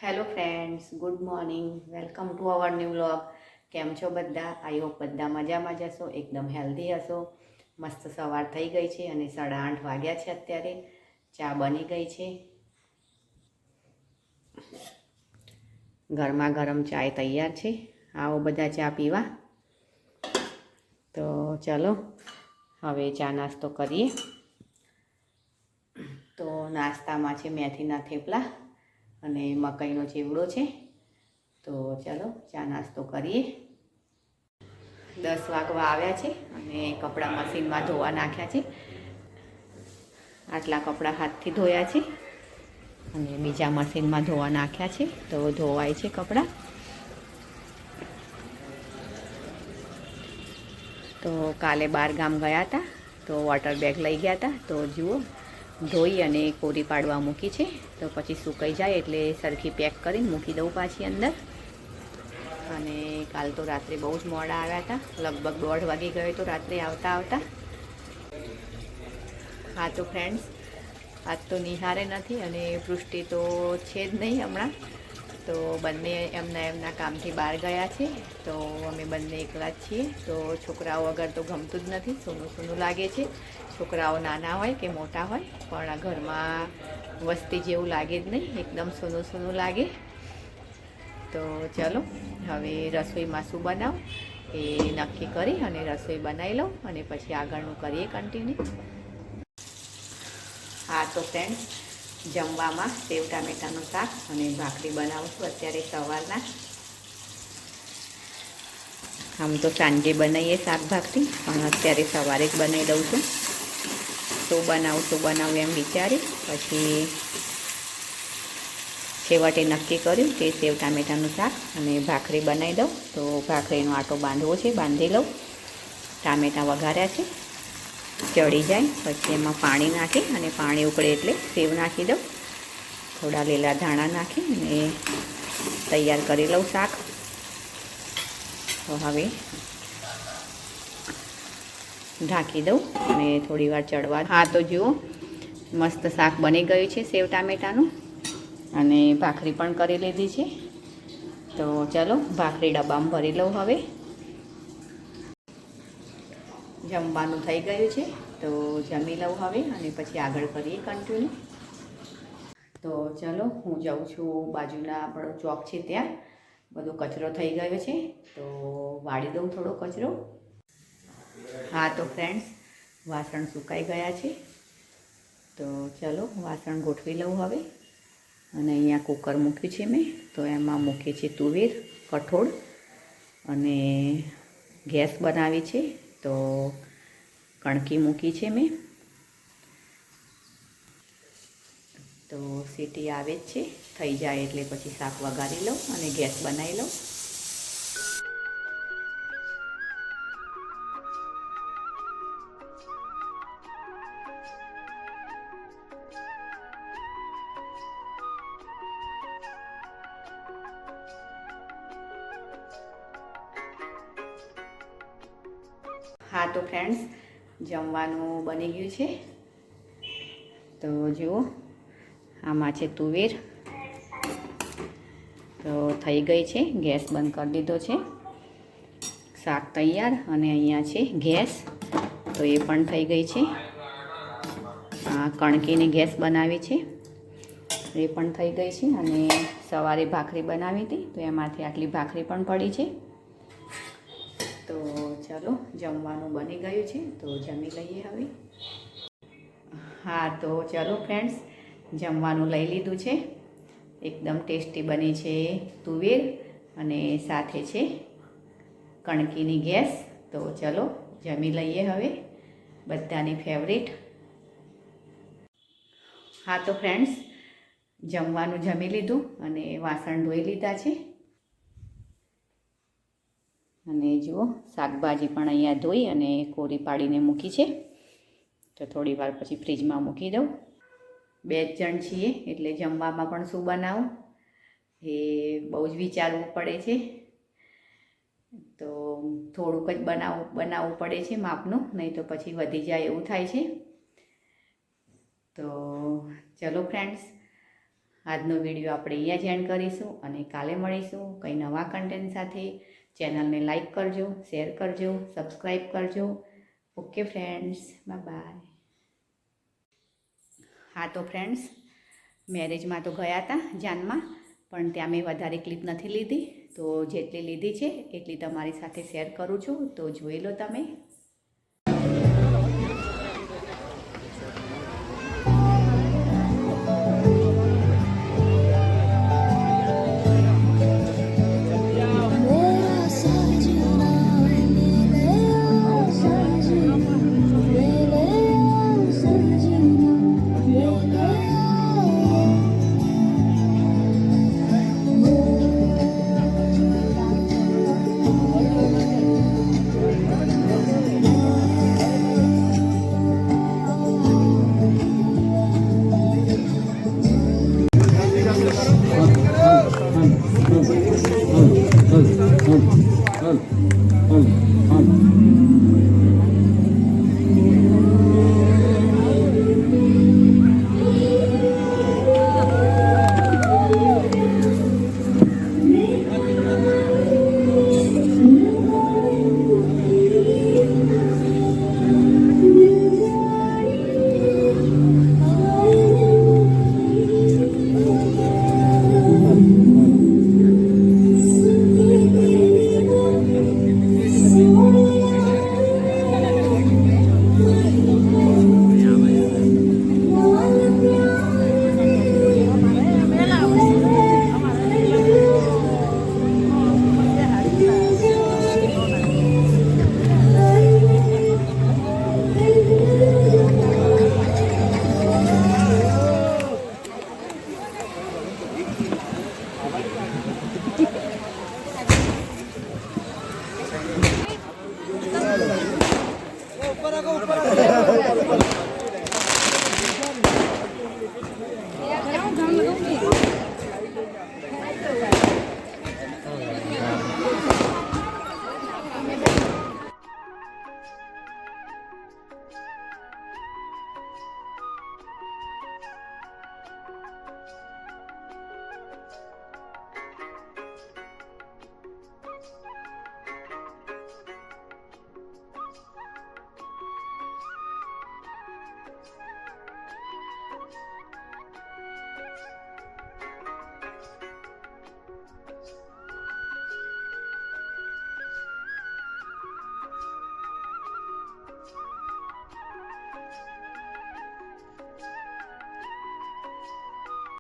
Hello friends, good morning. Welcome to our new vlog. કેમ છો બધા? આઈ હોપ બધા મજામાં જ હશો, એકદમ હેલ્ધી હશો. મસ્ત સવાર થઈ ગઈ છે અને 8:30 વાગ્યા છે અત્યારે. ચા બની ગઈ છે. ગરમા ગરમ ચાય તૈયાર છે. આવો બધા ચા પીવા. તો ચલો હવે ચા નાસ્તો કરીએ. તો નાસ્તામાં છે મેથીના થેપલા અને મકાઈનો ચેવડો છે. તો ચલો ચા નાસ્તો કરીએ. 10 વાગવા આવ્યા છે અને કપડાં મશીનમાં ધોવા નાખ્યા છે. આટલા કપડાં હાથથી ધોયા છે અને બીજા મશીનમાં ધોવા નાખ્યા છે. તો ધોવાય છે કપડાં. તો કાલે બહાર ગામ ગયા હતા, તો વોટર બેગ લઈ ગયા હતા. તો જુઓ, ધોઈ અને કોરી પાડવા મૂકી છે. તો પછી સુકાઈ જાય એટલે સરખી પેક કરીને મૂકી દઉં પાછી અંદર. અને કાલ તો રાત્રે બહુ જ મોડા આવ્યા હતા, લગભગ 1:30 વાગી ગયો તો રાત્રે આવતા આવતા. હા તો ફ્રેન્ડ્સ, આજ તો નિહારે નથી અને પૃષ્ટિ તો છે જ નહીં હમણાં. તો બંને એમના કામથી બહાર ગયા છે. તો અમે બંને એકલા જ છીએ. તો છોકરાઓ વગર તો ગમતું જ નથી, સૂનું સૂનું લાગે છે. છોકરાઓ નાના હોય કે મોટા હોય, પણ આ ઘરમાં વસ્તી જેવું લાગે જ નહીં, એકદમ સૂનું સૂનું લાગે. તો ચલો હવે રસોઈમાં શું બનાવું એ નક્કી કરી અને રસોઈ બનાવી લઉં અને પછી આગળનું કરીએ કન્ટિન્યુ. હા તો ફ્રેન્ડ્સ, જમવામાં સેવ ટામેટાનું શાક અને ભાખરી બનાવું છું અત્યારે સવારના. આમ તો સાંજે બનાવીએ શાક ભાખરી, પણ અત્યારે સવારે જ બનાવી દઉં છું. શું બનાવું એમ વિચારી પછી છેવટે નક્કી કર્યું કે સેવ ટામેટાનું શાક અને ભાખરી બનાવી દઉં. તો ભાખરીનો આટો બાંધવો છે, બાંધી લઉં. ટામેટાં વઘાર્યા છે, ચડી જાય પછી એમાં પાણી નાખી અને પાણી ઉકળે એટલે સેવ નાખી દઉં. થોડા લીલા ધાણા નાખી અને તૈયાર કરી લઉં શાક. તો હવે ઢાંકી દઉં અને થોડી વાર ચડવા. હા તો જુઓ, મસ્ત શાક બની ગયું છે સેવ ટામેટાનું અને ભાખરી પણ કરી લીધી છે. તો ચલો ભાખરી ડબ્બામાં ભરી લઉં. હવે જમવાનું થઈ ગયું છે, તો જમી લઉં હવે અને પછી આગળ કરીએ કન્ટિન્યુ. તો ચલો હું જાઉં છું બાજુના આપણો ચોક છે ત્યાં. બધો કચરો થઈ ગયો છે, તો વાળી દઉં થોડો કચરો. હા તો ફ્રેન્ડ્સ, વાસણ સુકાઈ ગયા છે. તો ચલો વાસણ ગોઠવી લઉં હવે. અને અહીંયા કુકર મૂક્યું છે મેં, તો એમાં મૂકી છે તુવેર, કઠોળ અને ગેસ બનાવી છે. તો કણકી મૂકી છે મેં. તો સીટી આવે જ છે, થઈ જાય એટલે પછી શાક વઘારી લઉં અને ગેસ બનાવી લઉં. હા તો ફ્રેન્ડ્સ, જમવાનું બની ગયું છે. તો જુઓ, આમાં છે તુવેર. તો થઈ ગઈ છે, ગેસ બંધ કરી દીધો છે. શાક તૈયાર અને અહીંયા છે ગેસ, તો એ પણ થઈ ગઈ છે. કણકીની ગેસ બનાવી છે, એ પણ થઈ ગઈ છે. અને સવારે ભાખરી બનાવી હતી, તો એમાંથી આટલી ભાખરી પણ પડી છે. તો ચલો જમવાનું બની ગયું છે, તો જમી લઈએ હવે. હા તો ચલો ફ્રેન્ડ્સ, જમવાનું લઈ લીધું છે. એકદમ ટેસ્ટી બની છે તુવેર અને સાથે છે કણકીની ગેસ. તો ચલો જમી લઈએ હવે, બધાની ફેવરિટ. હા તો ફ્રેન્ડ્સ, જમવાનું જમી લીધું અને વાસણ ધોઈ લીધા છે. અને જુઓ, શાકભાજી પણ અહીંયા ધોઈ અને કોરી પાડીને મૂકી છે. તો થોડી વાર પછી ફ્રીજમાં મૂકી દઉં. 2 જ જણ છીએ એટલે જમવામાં પણ શું બનાવું એ બહુ જ વિચારવું પડે છે. તો થોડુંક જ બનાવવું પડે છે માપનું, નહીં તો પછી વધી જાય એવું થાય છે. તો ચલો ફ્રેન્ડ્સ, આજનો વિડીયો આપણે અહીંયા જ એન્ડ કરીશું અને કાલે મળીશું કંઈ નવા કન્ટેન્ટ સાથે. ચેનલને લાઈક કરજો, શેર કરજો, સબસ્ક્રાઈબ કરજો. Okay friends, bye. હા તો ફ્રેન્ડ્સ, મેરેજમાં તો ગયા હતા જાનમાં, પણ ત્યાં મેં વધારે ક્લિપ નથી લીધી. તો જેટલી લીધી છે એટલી તમારી સાથે શેર કરું છું, તો જોઈ લો તમે.